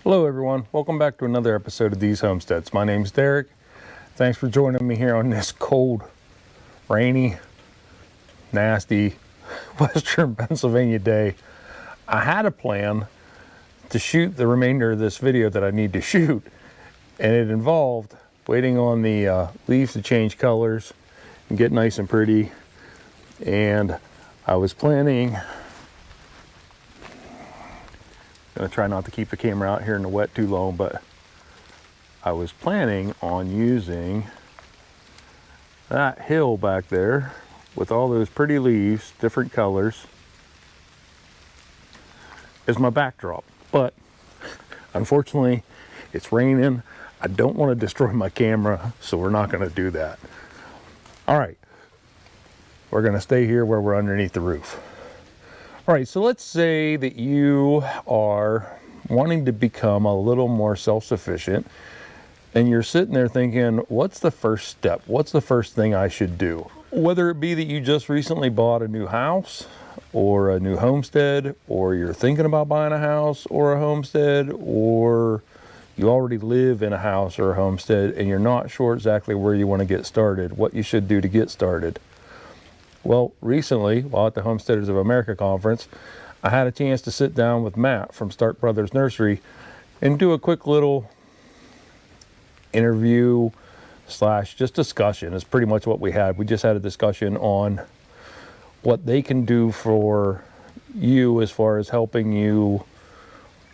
Hello everyone, welcome back to another episode of These Homesteads. My name's Derek. Thanks for joining me here on this cold, rainy, nasty western Pennsylvania day. I had a plan to shoot the remainder of this video that I need to shoot, and it involved waiting on the leaves to change colors and get nice and pretty. And I was planning, gonna try not to keep the camera out here in the wet too long, but I was planning on using that hill back there with all those pretty leaves, different colors, as my backdrop. But unfortunately, it's raining. I don't want to destroy my camera, so we're not going to do that. All right, we're going to stay here where we're underneath the roof. All right, so let's say that you are wanting to become a little more self-sufficient, and you're sitting there thinking, what's the first step? What's the first thing I should do? Whether it be that you just recently bought a new house or a new homestead, or you're thinking about buying a house or a homestead, or you already live in a house or a homestead and you're not sure exactly where you want to get started, what you should do to get started. Well, recently, while at the Homesteaders of America conference, I had a chance to sit down with Matt from Stark Brothers Nursery and do a quick little interview slash just discussion. Is pretty much what we had. We just had a discussion on what they can do for you as far as helping you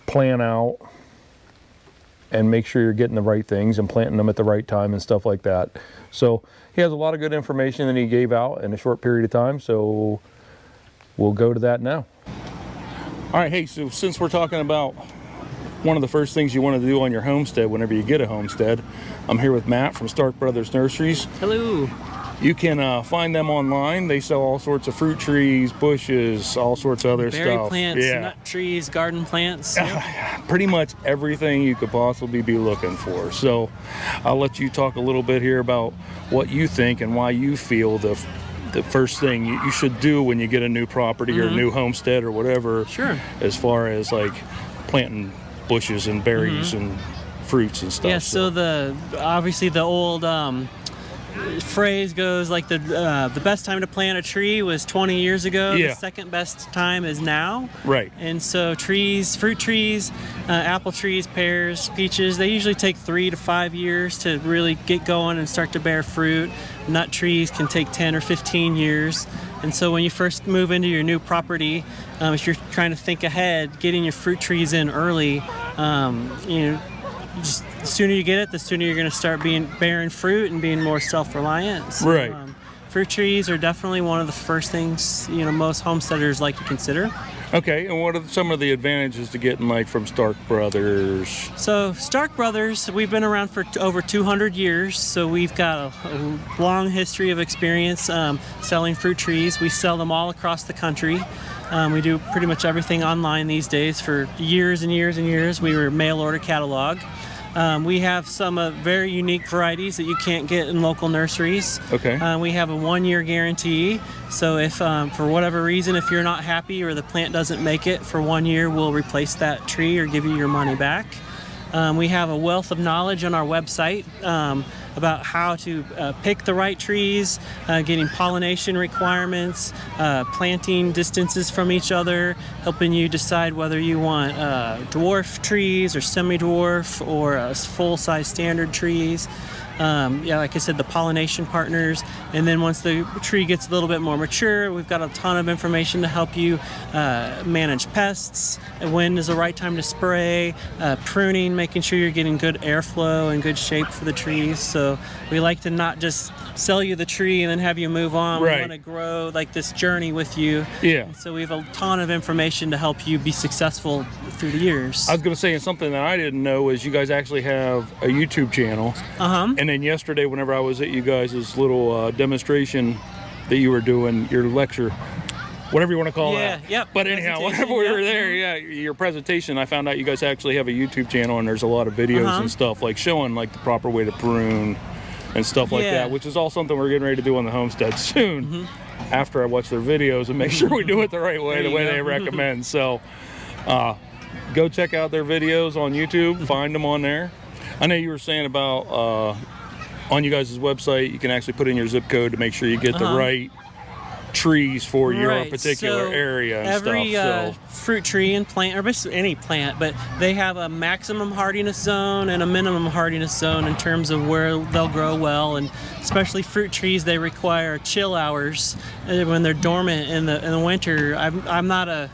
plan out and make sure you're getting the right things and planting them at the right time and stuff like that. So he has a lot of good information that he gave out in a short period of time, so we'll go to that now. All right, hey, so since we're talking about one of the first things you want to do on your homestead whenever you get a homestead, I'm here with Matt from Stark Brothers Nurseries. Hello. You can find them online. They sell all sorts of fruit trees, bushes, all sorts of other Berry stuff. plants, nut trees, garden plants. Pretty much everything you could possibly be looking for. So I'll let you talk a little bit here about what you think and why you feel the first thing you should do when you get a new property or a new homestead or whatever. Sure. As far as like planting bushes and berries and fruits and stuff. Yeah, so obviously the old phrase goes like the best time to plant a tree was 20 years ago. Yeah. The second best time is now. Right. And so fruit trees, apple trees, pears, peaches, they usually take 3 to 5 years to really get going and start to bear fruit. Nut trees can take 10 or 15 years. And so when you first move into your new property, if you're trying to think ahead, getting your fruit trees in early, just the sooner you get it, the sooner you're going to start bearing fruit and being more self-reliant. So, right. Fruit trees are definitely one of the first things most homesteaders like to consider. Okay, and what are some of the advantages to getting like from Stark Brothers? So Stark Brothers, we've been around for over 200 years, so we've got a long history of experience selling fruit trees. We sell them all across the country. We do pretty much everything online these days. For years and years and years, we were mail order catalog. We have some very unique varieties that you can't get in local nurseries. Okay. We have a 1-year guarantee. So if for whatever reason, if you're not happy or the plant doesn't make it for 1 year, we'll replace that tree or give you your money back. We have a wealth of knowledge on our website about how to pick the right trees, getting pollination requirements, planting distances from each other, helping you decide whether you want dwarf trees or semi-dwarf or full-size standard trees. Like I said, the pollination partners. And then once the tree gets a little bit more mature, we've got a ton of information to help you manage pests, when is the right time to spray, pruning, making sure you're getting good airflow and good shape for the trees. So we like to not just sell you the tree and then have you move on. Right. We want to grow like this journey with you. Yeah. And so we have a ton of information to help you be successful through the years. I was going to say, and something that I didn't know is you guys actually have a YouTube channel. And then yesterday, whenever I was at you guys' little demonstration that you were doing, your lecture, whatever you want to call that. Yep. But anyhow, whenever we were there, your presentation, I found out you guys actually have a YouTube channel, and there's a lot of videos and stuff like showing like the proper way to prune and stuff like that, which is all something we're getting ready to do on the homestead soon. After I watch their videos and make sure we do it the right way, the way they recommend. So go check out their videos on YouTube. Find them on there. I know you were saying about on you guys' website, you can actually put in your zip code to make sure you get the right trees for your particular area and every, stuff. fruit tree and plant, or basically any plant, but they have a maximum hardiness zone and a minimum hardiness zone in terms of where they'll grow well. And especially fruit trees, they require chill hours when they're dormant in the winter. I'm not a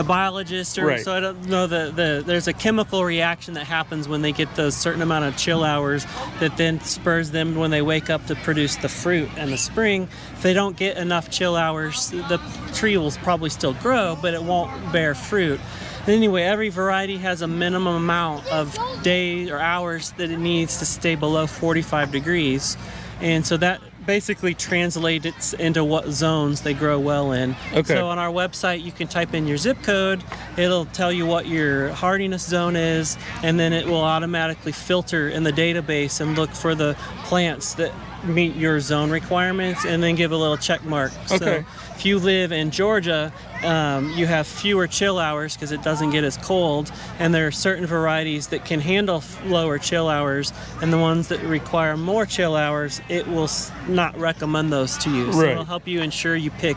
biologist, so I don't know there's a chemical reaction that happens when they get those certain amount of chill hours that then spurs them when they wake up to produce the fruit in the spring. If they don't get enough chill hours, the tree will probably still grow, but it won't bear fruit. Anyway, every variety has a minimum amount of days or hours that it needs to stay below 45 degrees. And so that basically translates into what zones they grow well in. Okay. So on our website, you can type in your zip code. It'll tell you what your hardiness zone is, and then it will automatically filter in the database and look for the plants that meet your zone requirements, and then give a little check mark. Okay. So if you live in Georgia, you have fewer chill hours because it doesn't get as cold, and there are certain varieties that can handle lower chill hours, and the ones that require more chill hours, it will not recommend those to you. So it'll help you ensure you pick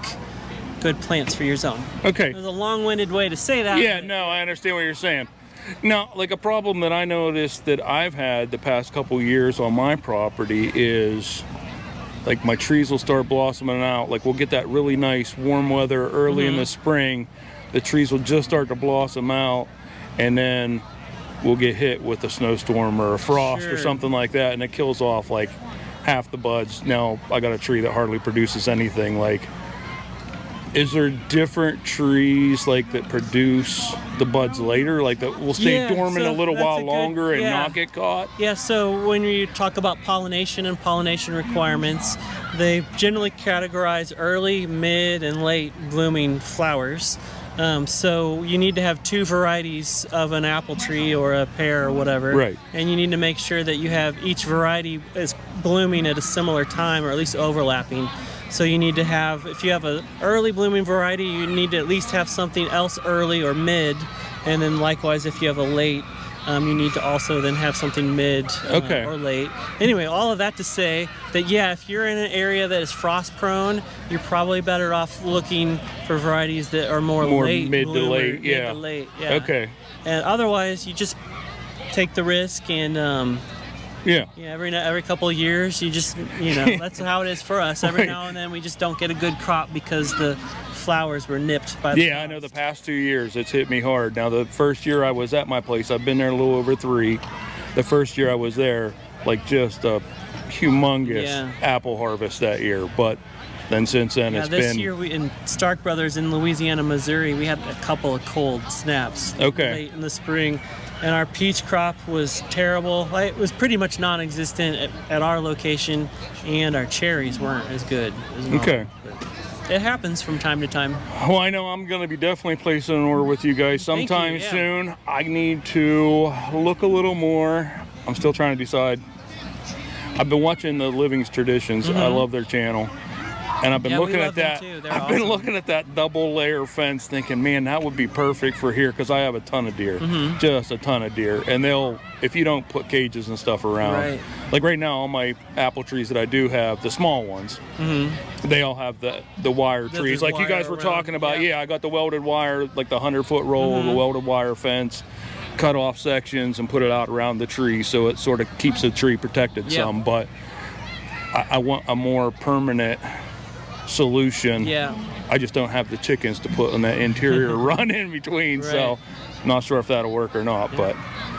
good plants for your zone. Okay. There's a long-winded way to say that. Yeah, no, I understand what you're saying. Now, like a problem that I noticed that I've had the past couple years on my property is like my trees will start blossoming out. Like we'll get that really nice warm weather early in the spring. The trees will just start to blossom out, and then we'll get hit with a snowstorm or a frost or something like that, and it kills off like half the buds. Now I got a tree that hardly produces anything. Like, is there different trees like that produce the buds later, like that will stay dormant a little while longer and not get caught? Yeah, so when you talk about pollination and pollination requirements, they generally categorize early, mid, and late blooming flowers. So you need to have two varieties of an apple tree or a pear or whatever. Right. And you need to make sure that you have each variety is blooming at a similar time, or at least overlapping. So you need to have, if you have an early blooming variety, you need to at least have something else early or mid. And then likewise, if you have a late, you need to also then have something mid or late. Anyway, all of that to say that, yeah, if you're in an area that is frost prone, you're probably better off looking for varieties that are more late mid bloomer, to late. mid to late, yeah. Okay. And otherwise, you just take the risk and every couple of years, you just, that's how it is for us. Every now and then, we just don't get a good crop because the flowers were nipped by the frost. I know the past 2 years it's hit me hard. Now the first year I was at my place, I've been there a little over 3. The first year I was there, like just a humongous apple harvest that year. But then since then it's been... This year we in Stark Brothers in Louisiana, Missouri, we had a couple of cold snaps late in the spring. And our peach crop was terrible. It was pretty much non-existent at our location, and our cherries weren't as good as normal. Okay. But it happens from time to time. Well, I know I'm going to be definitely placing an order with you guys sometime soon. I need to look a little more. I'm still trying to decide. I've been watching the Living's Traditions. I love their channel. And I've been looking at that. I've been looking at that double layer fence thinking, man, that would be perfect for here because I have a ton of deer. Just a ton of deer. And they'll, if you don't put cages and stuff around, like right now, all my apple trees that I do have, the small ones, they all have the wire trees. Like you guys were talking about, I got the welded wire, like the 100-foot roll, the welded wire fence, cut off sections and put it out around the tree so it sort of keeps the tree protected some. But I want a more permanent solution. I just don't have the chickens to put on that interior run in between, so I'm not sure if that'll work or not. But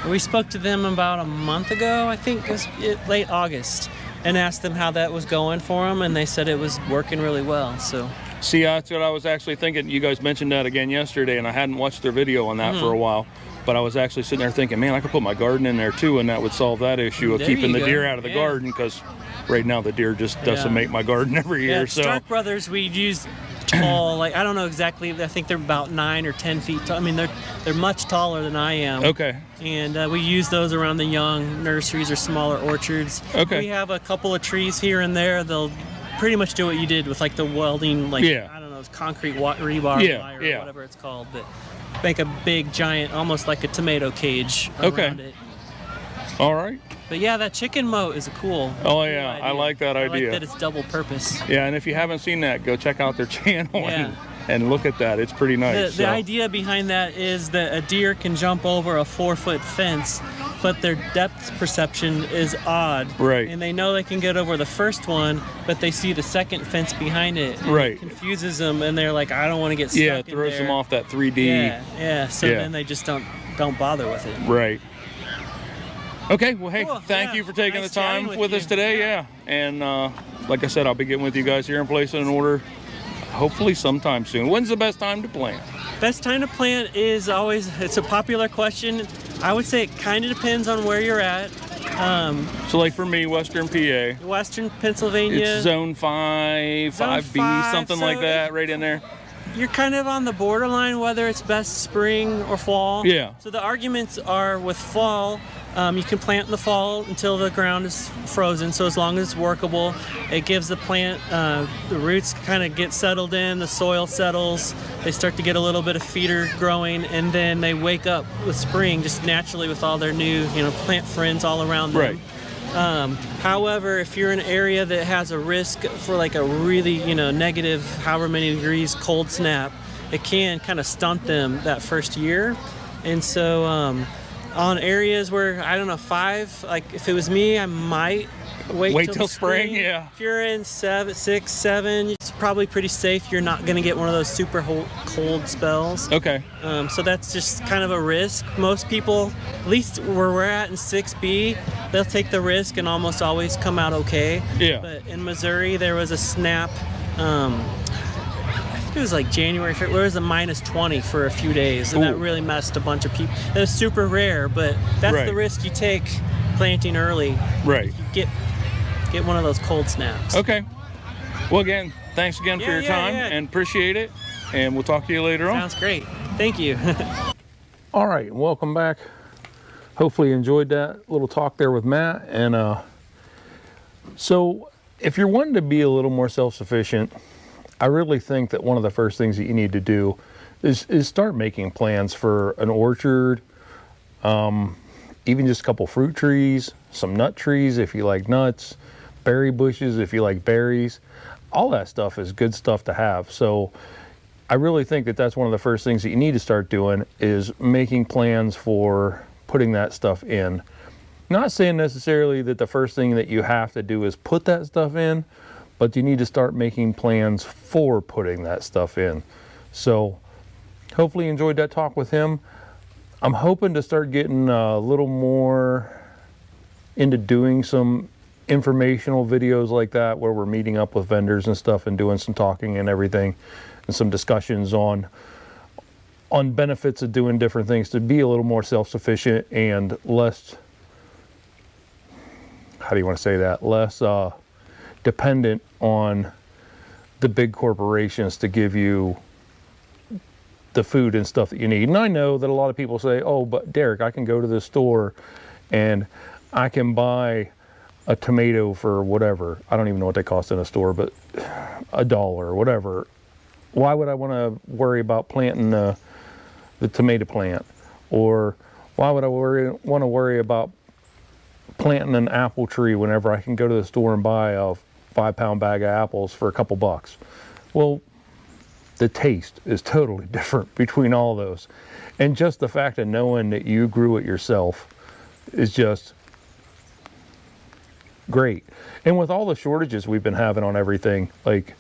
we spoke to them about a month ago, I think it was late August, and asked them how that was going for them, and they said it was working really well. So see, that's what I was actually thinking. You guys mentioned that again yesterday, and I hadn't watched their video on that for a while. But I was actually sitting there thinking, man, I could put my garden in there too, and that would solve that issue of keeping the deer out of the garden, because right now the deer just decimate my garden every year. So Stark Brothers, we use tall, like I don't know exactly. I think they're about 9 or 10 feet tall. I mean, they're much taller than I am. Okay. And we use those around the young nurseries or smaller orchards. Okay. We have a couple of trees here and there. They'll pretty much do what you did with like the welding, like I don't know, it's concrete rebar wire or whatever it's called, but. make a big giant, almost like a tomato cage around it. All right. But yeah, that chicken moat is a cool. Oh yeah, I like that idea. I like that it's double purpose. Yeah, and if you haven't seen that, go check out their channel Yeah. and look at that. It's pretty nice. The idea behind that is that a deer can jump over a 4-foot fence, but their depth perception is odd. Right. And they know they can get over the first one, but they see the second fence behind it. And Right. It confuses them, and they're like, I don't want to get stuck Yeah, in it throws there. them off that 3D. Yeah. So Yeah. then they just don't bother with it. Right. Okay, well, hey, Cool, thank yeah. you for taking Nice the time chatting with with us you. today. Yeah. And like I said, I'll be getting with you guys here and placing an order hopefully sometime soon. When's the best time to plant? Best time to plant is always, it's a popular question. I would say it kind of depends on where you're at. So like for me, Western PA, Western Pennsylvania. it's zone 5, Zone 5B, 5, something so like that, right in there. You're kind of on the borderline whether it's best spring or fall. Yeah. So the arguments are with fall, you can plant in the fall until the ground is frozen. So as long as it's workable, it gives the plant, the roots kind of get settled in, the soil settles, they start to get a little bit of feeder growing, and then they wake up with spring just naturally with all their new, plant friends all around them. Right. However, if you're in an area that has a risk for like a really, negative, however many degrees cold snap, it can kind of stunt them that first year. And so on areas where, I don't know, 5, like if it was me, I might wait till spring. Yeah. If you're in 7, 6, 7, it's probably pretty safe. You're not going to get one of those super cold spells. Okay. So that's just kind of a risk. Most people, at least where we're at in 6B, they'll take the risk and almost always come out okay. Yeah. But in Missouri, there was a snap, I think it was like January, where it was a -20 for a few days, and that Ooh. really messed a bunch of people. It was super rare, but that's Right. the risk you take planting early. Right. You get one of those cold snaps. Okay. Well, again, thanks again for Yeah, your time and appreciate it. And we'll talk to you later on. Sounds great. Thank you. All right, welcome back. Hopefully you enjoyed that little talk there with Matt. And so if you're wanting to be a little more self-sufficient, I really think that one of the first things that you need to do is start making plans for an orchard, even just a couple fruit trees, some nut trees if you like nuts, berry bushes if you like berries. All that stuff is good stuff to have. So I really think that that's one of the first things that you need to start doing is making plans for putting that stuff in. Not saying necessarily that the first thing that you have to do is put that stuff in, but you need to start making plans for putting that stuff in. So hopefully you enjoyed that talk with him. I'm hoping to start getting a little more into doing some informational videos like that where we're meeting up with vendors and stuff and doing some talking and everything and some discussions on benefits of doing different things to be a little more self-sufficient and less, how do you want to say that, less dependent on the big corporations to give you the food and stuff that you need. And I know that a lot of people say, oh, but Derek, I can go to the store and I can buy a tomato for whatever. I don't even know what they cost in a store, but $1 or whatever. Why would I want to worry about planting the tomato plant? Or why would I want to worry about planting an apple tree whenever I can go to the store and buy a 5-pound bag of apples for a couple bucks? Well, the taste is totally different between all those. And just the fact of knowing that you grew it yourself is just great. And with all the shortages we've been having on everything, like,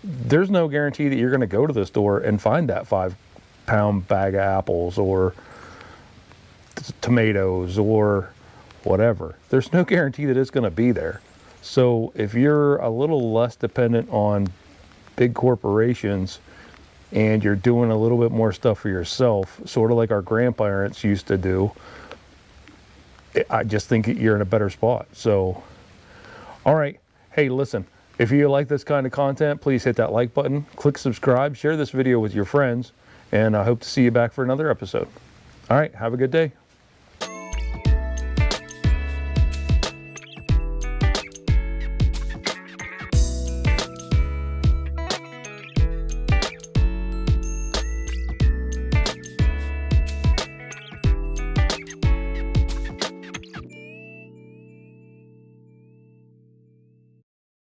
there's no guarantee that you're going to go to the store and find that 5-pound bag of apples or tomatoes or whatever. There's no guarantee that it's going to be there. So if you're a little less dependent on big corporations and you're doing a little bit more stuff for yourself, sort of like our grandparents used to do, I just think you're in a better spot. So, all right. Hey, listen, if you like this kind of content, please hit that like button, click subscribe, share this video with your friends, and I hope to see you back for another episode. All right. Have a good day.